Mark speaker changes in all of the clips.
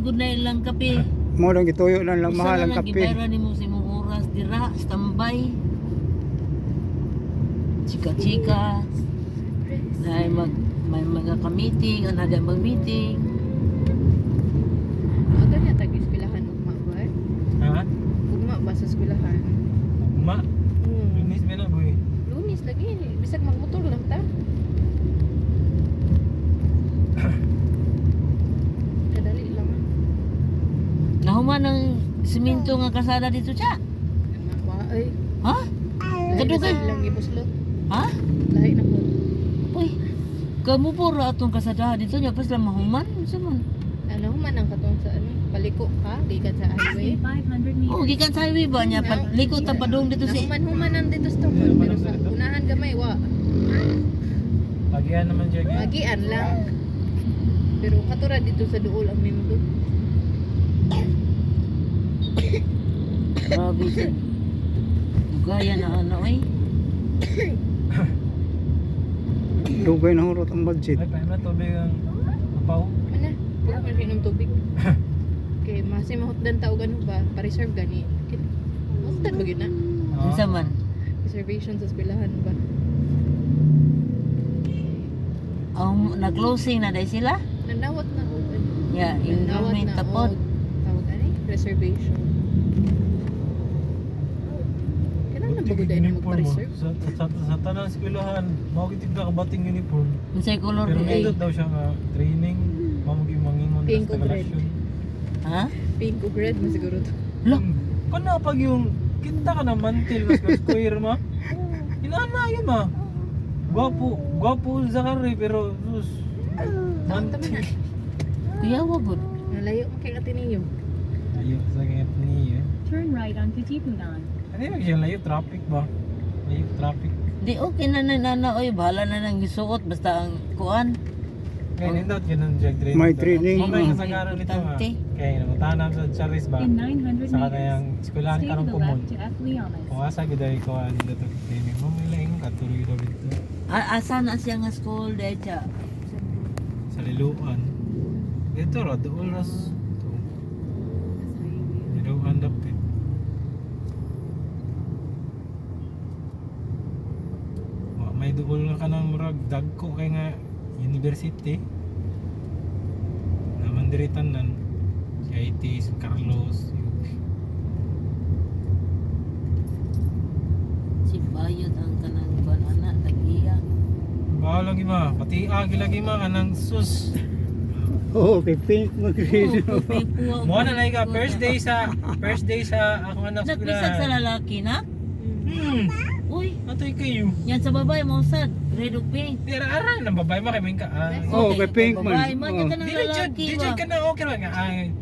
Speaker 1: gud na ilang kape.
Speaker 2: Mo lang gituyo lang mahal ang kape.
Speaker 1: Gibayran nimo sa imong oras dira, standby. Chika-chika. May mga ka-meeting, another mag-meeting.
Speaker 3: Ito niya tag-eskwelahan ugma ba?
Speaker 4: Ha?
Speaker 3: Ugma ba sa eskwelahan?
Speaker 4: Ma? Lunis ba na boy?
Speaker 3: Lunis lagi. Bisag magmotor lang ta. Kadali lang.
Speaker 1: Nahuman ng simento nga kasada dito siya.
Speaker 3: Wa ay.
Speaker 1: Ha?
Speaker 3: Kadugay
Speaker 1: Kadugay.
Speaker 3: lang gibuslot.
Speaker 1: Ha?
Speaker 3: Lahi na ko.
Speaker 1: Uy. Kamu po ra atong kasada dito niya pas lang mahuman. Unsa man?
Speaker 3: Ano man ang katong sa ano? Paliko ka gikan sa highway.
Speaker 5: 500 meters.
Speaker 1: Oh, gikan sa highway ba niya liko ta padung dito si.
Speaker 3: Human-humanan dito sa tungkol. Pero sa unahan gamay wa.
Speaker 4: Pagian naman dyan.
Speaker 3: Magian lang. Pero katura dito sa duol ang mimdo.
Speaker 1: Grabe siya. Gaya na ano eh.
Speaker 2: Dugay na hurot ang budget.
Speaker 4: Ay, paano tubig ang apaw?
Speaker 3: Mana? Puro man inom tubig. Okay, masi mahutdan ta og ano ba? Pa-reserve gani. Mahutdan ba gyud na?
Speaker 1: Unsa man?
Speaker 3: Reservation sa eskwelahan ba?
Speaker 1: Ang nag-closing na dai sila.
Speaker 3: Nandawat na og
Speaker 1: Ya, enrollment tapos.
Speaker 3: Tawag ani? Reservation. Kailan na bagod ay magpa-reserve?
Speaker 4: Sa tanang eskwelahan, mao gitig ka kabating uniform.
Speaker 1: Unsay color
Speaker 4: Pero
Speaker 1: di ay?
Speaker 4: nindot daw siya nga training, mao gyud mangingon
Speaker 3: Pink
Speaker 4: sa
Speaker 3: o red?
Speaker 4: relasyon.
Speaker 1: Ha?
Speaker 3: Pink o red mo siguro to.
Speaker 1: Lo,
Speaker 4: Kana pag yung kita ka na mantil mas ka square ma. Inana yun ma. Gwapo sa kare pero sus.
Speaker 3: Taon taman na.
Speaker 1: kuya wagod.
Speaker 3: Nalayo mo kay Ateneo.
Speaker 4: Ayo sa kanya niya.
Speaker 5: Turn right on Katipunan.
Speaker 4: Ano yung siya layo traffic ba? Layo traffic.
Speaker 1: Di okay na nana oy, bahala na nang gisuot basta ang kuan.
Speaker 4: Kaya nindot ganun siya training.
Speaker 2: May training,
Speaker 4: Mamay
Speaker 2: oh.
Speaker 4: kasagaran nito ha.
Speaker 1: Importante.
Speaker 4: Kaya namutanam sa Charis ba?
Speaker 5: In 900
Speaker 4: Sa kanayang
Speaker 5: meters,
Speaker 4: eskwelahan
Speaker 5: stay to
Speaker 4: karong
Speaker 5: the
Speaker 4: kumon.
Speaker 5: left to F. Leonis.
Speaker 4: Kung asa gid ay ko ano dito training. Mamay lang katuloy daw dito.
Speaker 1: Asa na siya nga school dai siya.
Speaker 4: Sa Liluan. Dito ra doon ras. Liluan dapat. May duol nga kanang murag dagko kay nga university. Naman diri tanan. Si IT, si Carlos.
Speaker 1: Si Bayot ang kanang kuan anak tagiya.
Speaker 4: Bawa lagi ma, pati agi lagi ma kanang sus.
Speaker 2: Oh, kay pink mag-green.
Speaker 4: Mo na ka first day sa akong anak sa
Speaker 1: Nagpisag sa lalaki na? Uy,
Speaker 4: Atoy kayo.
Speaker 1: yan sa babae mo sad, red o pink.
Speaker 4: Pero aral ng babae mo kay ka.
Speaker 2: Oh, kay pink man.
Speaker 1: Babae man yan ka ng
Speaker 4: Dili
Speaker 1: lalaki
Speaker 4: jud
Speaker 1: ba?
Speaker 4: ka na okay ra nga ay.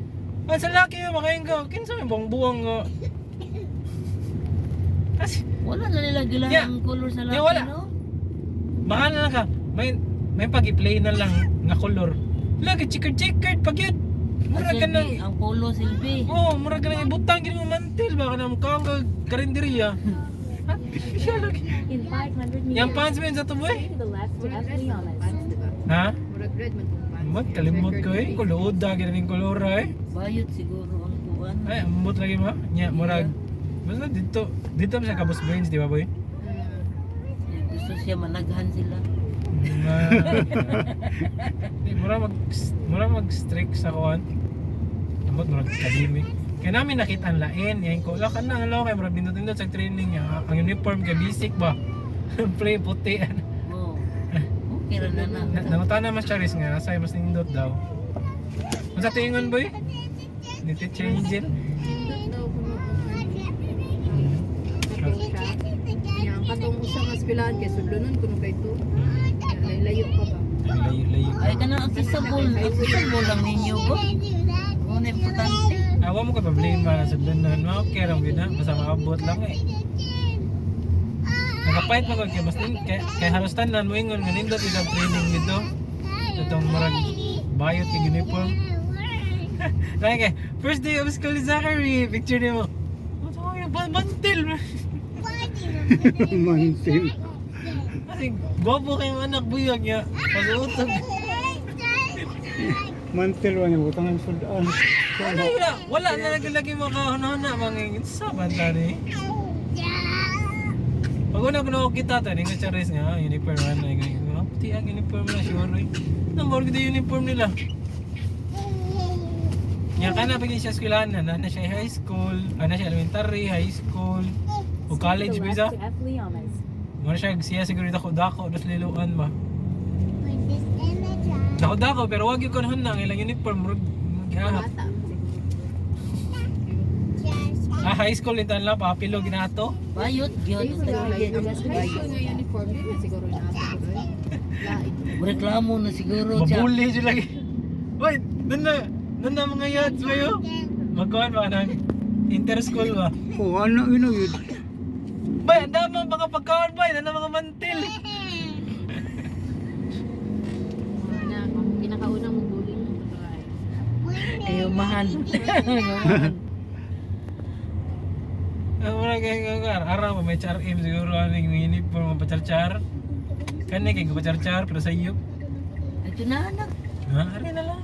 Speaker 4: Ang sa laki mo makain ka. Kinsa may buwang nga. Kasi
Speaker 1: Wala na nila gila
Speaker 4: Yeah.
Speaker 1: ang color sa
Speaker 4: Yeah,
Speaker 1: lalaki,
Speaker 4: wala.
Speaker 1: no?
Speaker 4: baka na lang ka. May pag-i-play na lang nga color. Lagi checkered pag yun. Mura ka nang
Speaker 1: Silvi, ang polo silbi.
Speaker 4: mura ka nang ibutang gini mo mantil baka na mukha kang karinderiya. Siya lagi.
Speaker 5: In 500 meters,
Speaker 4: Yang pants mo yun sa tuboy?
Speaker 5: stay to the left to
Speaker 3: Murag
Speaker 5: F.
Speaker 3: red man
Speaker 5: Leonis.
Speaker 3: pants, diba?
Speaker 4: Ha?
Speaker 3: Murag red man tong pants.
Speaker 4: Magkalimot ko eh. Kulood da gini kolora eh.
Speaker 1: Bayot siguro ang kuan.
Speaker 4: Ay, ambot lagi ma. Nya murag. Basta dito mo sa Cabos Brains, di ba boy?
Speaker 1: Gusto siya managhan sila.
Speaker 4: Mura mag-strict sa kuan. Ambot murag academic. Kaya namin nakita ang lain, yan ko. Lakan na, kay murag nindot sa training niya. Ang uniform kay basic ba? Play puti.
Speaker 1: Oh. Okay ra na na.
Speaker 4: Nangutan na mas Charis nga, asay mas nindot daw. Ang sa tingon boy? Ni teacher Angel.
Speaker 3: Yang katong usa nga eskwelahan kay sudlonon kuno kay to. Layo pa ba?
Speaker 4: Layo-layo.
Speaker 1: Ay kanang accessible lang ninyo ko. Ano na importante?
Speaker 4: Awa mo ka problema sa danan. Okay lang gina, basta maabot lang eh. Nakapait mo kay mas kay halos tanan mo ingon nga nindot isang training dito. Itong marag bayot kay uniform. Like first day of school ni Zachary, picture nimo. Oh, yung mantil.
Speaker 2: Mantil.
Speaker 4: Kasi gwapo kay anak buyag niya. Pag-utog.
Speaker 2: Mantel wala butangan sudan.
Speaker 4: Wala na lagi makahana mga saban tani. Pag una ko kita tani nga charis nga uniform na nga. Puti ang uniform na sure. Namor gid uniform nila. Nya kana pag siya eskwelahan na siya high school, ana siya elementary, high school, o college
Speaker 5: To the
Speaker 4: bisa.
Speaker 5: left to F. Leomas.
Speaker 4: Mo siya siguro dako das liluan ba. Dako pero wag yung kanhan na ilang uniform murag gihahap.
Speaker 3: Bata.
Speaker 4: High school ito lang papilo ginato.
Speaker 1: Bayot, yun.
Speaker 3: High school nga uniform din na siguro na ako ko doon. Lain.
Speaker 1: Reklamo na siguro siya.
Speaker 4: Mabuli siya lagi. Wait, doon na mga yads kayo. Magkuhan ba nang inter-school ba?
Speaker 2: Oh, ano yun yun?
Speaker 4: Bay, ang dami mga pagkaon ba? Ang mga mantil.
Speaker 3: Na pinakaunang mong bullying mo to ay.
Speaker 1: Ayaw mahal.
Speaker 4: Ang mga kaya araw may charm siguro aning uniform mga pachar-char. Kani kay pachar-char pero sa iyo.
Speaker 1: Ito na anak.
Speaker 4: Ha, ari na lang.